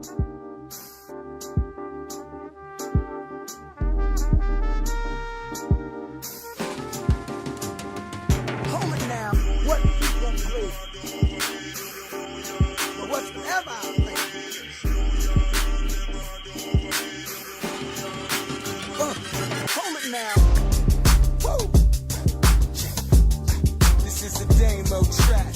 Hold it now. What you gonna play? But whatever I play. Hold it now. Woo. This is the Damo track.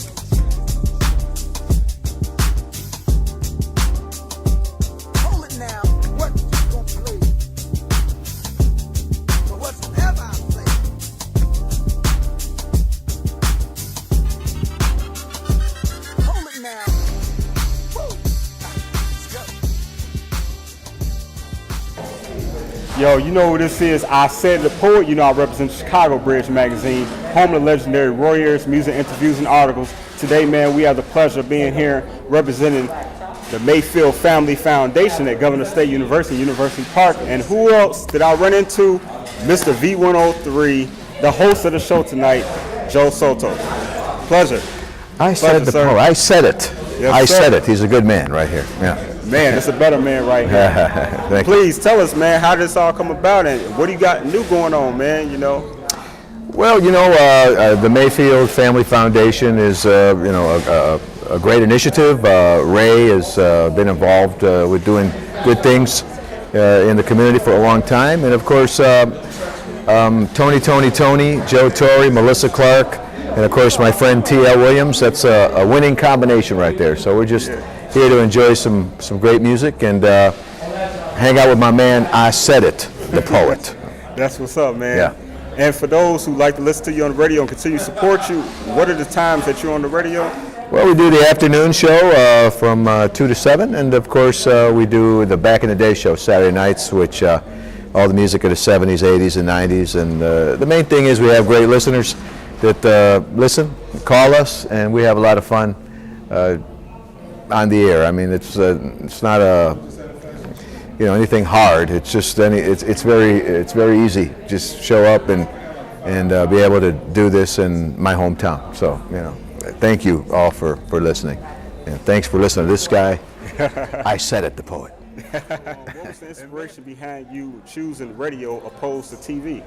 Hold it now. What you gonna play? But whatever I play. Hold it now. Woo. Let's go. Yo, you know who this is? Isaidit The Poet. You know I represent Chicago Bridge Magazine, home of the legendary Warriors, music interviews and articles. Today, man, we have the pleasure of being here representing the Mayfield Family Foundation at Governor State University, University Park. And who else did I run into? Mr. V103, the host of the show tonight, Joe Soto. Pleasure. Isaidit The Poet. I said it. Yes, I sir. said it. He's a good man right here. Yeah. Man, it's a better man right here. Thank you. Please tell us, man, how did this all come about and what do you got new going on, man, you know? Well, you know, the Mayfield Family Foundation is, you know, a great initiative. Ray has been involved with doing good things in the community for a long time. And of course, Tony, Joe Torrey, Melissa Clark, and of course my friend T.L. Williams. That's a winning combination right there. So we're just here to enjoy some great music and hang out with my man Isaidit The Poet. That's what's up, man. Yeah. And for those who like to listen to you on the radio and continue to support you, what are the times that you're on the radio? Well, we do the afternoon show from 2 to 7, and of course we do the Back in the Day show Saturday nights, which all the music of the 70s, 80s, and 90s. And the main thing is we have great listeners that listen, call us, and we have a lot of fun on the air. I mean, it's not anything hard. It's just it's very easy. Just show up and be able to do this in my hometown. So thank you all for listening, and thanks for listening to this guy. Isaidit The Poet. What was the inspiration behind you choosing radio opposed to TV?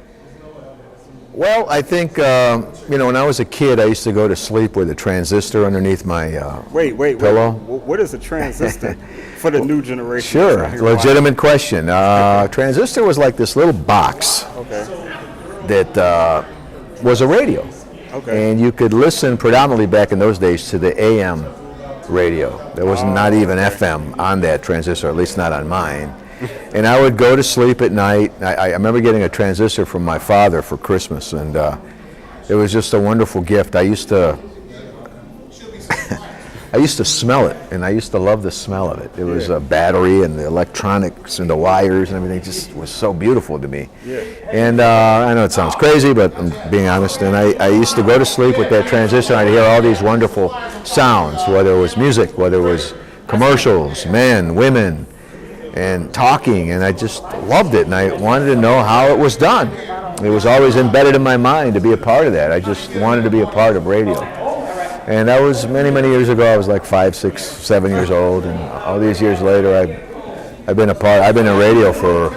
Well, I think when I was a kid, I used to go to sleep with a transistor underneath my pillow. What is a transistor for the new generation? Sure, legitimate question. Transistor was like this little box that was a radio. Okay. And you could listen predominantly back in those days to the AM radio. There was not even FM on that transistor, at least not on mine. And I would go to sleep at night. I remember getting a transistor from my father for Christmas, and it was just a wonderful gift. I used to smell it, and I used to love the smell of it. It was a battery and the electronics and the wires and everything just was so beautiful to me. Yeah. And I know it sounds crazy, but I'm being honest. And I used to go to sleep with that transistor, and I'd hear all these wonderful sounds, whether it was music, whether it was commercials, men, women, and talking, and I just loved it, and I wanted to know how it was done. It was always embedded in my mind to be a part of that. I just wanted to be a part of radio. And that was many, many years ago. I was like 5, 6, 7 years old, and all these years later, I've been in radio for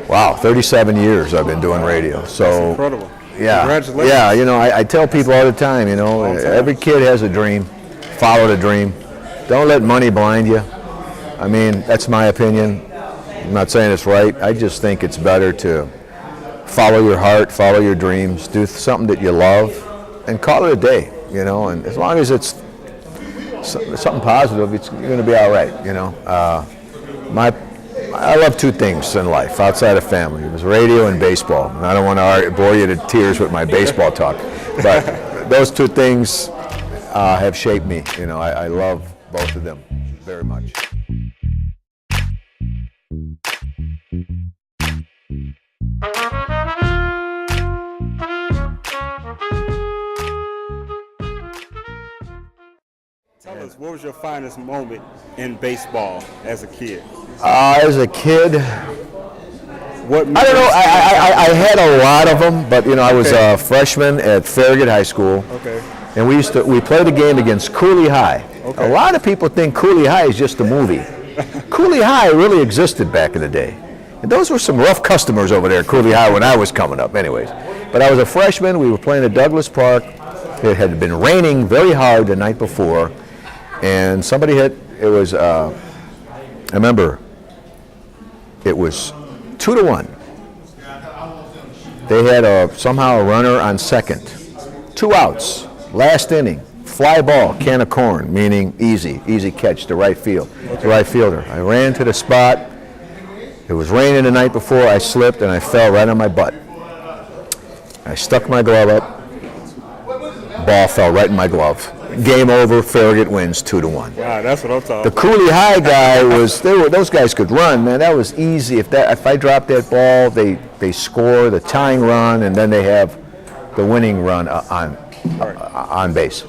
37 years. I've been doing radio. So that's incredible. Yeah, congratulations. Yeah. I tell people all the time, every kid has a dream. Follow the dream. Don't let money blind you. I mean, that's my opinion. I'm not saying it's right. I just think it's better to follow your heart, follow your dreams, do something that you love, and call it a day, and as long as it's something positive, you're going to be all right, I love two things in life outside of family. It was radio and baseball. And I don't want to bore you to tears with my baseball talk, but those two things have shaped me. I love both of them very much. Tell us, what was your finest moment in baseball as a kid? As a kid, What I don't know. I had a lot of them, but I was a freshman at Farragut High School, Okay. and we played a game against Cooley High, A lot of people think Cooley High is just a movie. Cooley High really existed back in the day. And those were some rough customers over there at Cooley High when I was coming up anyways. But I was a freshman, we were playing at Douglas Park. It had been raining very hard the night before, and somebody hit, it was, I remember, it was 2-1. They had somehow a runner on second. 2 outs, last inning, fly ball, can of corn, meaning easy catch to right field, the right fielder. I ran to the spot. It was raining the night before. I slipped and I fell right on my butt. I stuck my glove up. Ball fell right in my glove. Game over. Farragut wins 2-1. Wow, that's what I'm talking The about. Cooley High guy was. Those guys could run, man. That was easy. If I dropped that ball, they score the tying run, and then they have the winning run on base.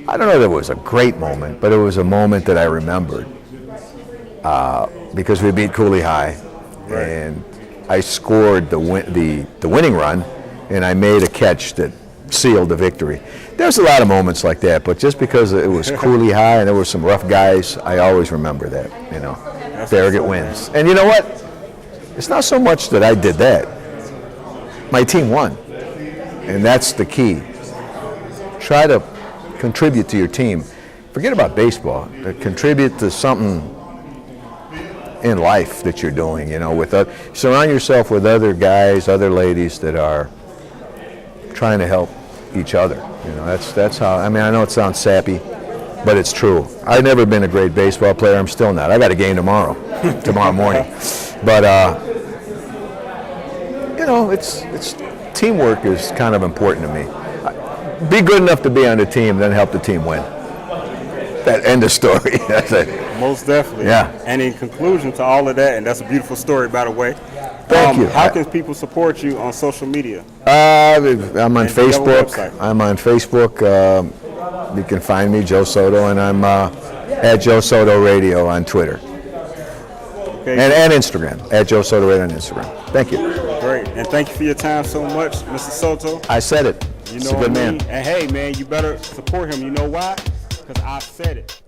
I don't know if it was a great moment, but it was a moment that I remembered because we beat Cooley High, and I scored the winning run, and I made a catch that sealed the victory. There's a lot of moments like that, but just because it was Cooley High and there were some rough guys, I always remember that. You know, Farragut wins, and you know what? It's not so much that I did that. My team won, and that's the key. Try to contribute to your team. Forget about baseball. Contribute to something in life that you're doing. You know, surround yourself with other guys, other ladies that are trying to help each other. You know, that's how. I mean, I know it sounds sappy, but it's true. I've never been a great baseball player. I'm still not. I got a game tomorrow morning. But you know, it's teamwork is kind of important to me. Be good enough to be on the team, then help the team win. That end of story. That's it. Most definitely. Yeah. And in conclusion to all of that, and that's a beautiful story, by the way. Thank you. How can people support you on social media? I'm on And do you have a Facebook. website? I'm on Facebook. You can find me, Joe Soto, and I'm at Joe Soto Radio on Twitter. Okay. And Instagram, at Joe Soto Radio on Instagram. Thank you. Great. And thank you for your time so much, Mr. Soto. I said it. You He's know a good what I man. mean? And hey, man, you better support him. You know why? Because I said it.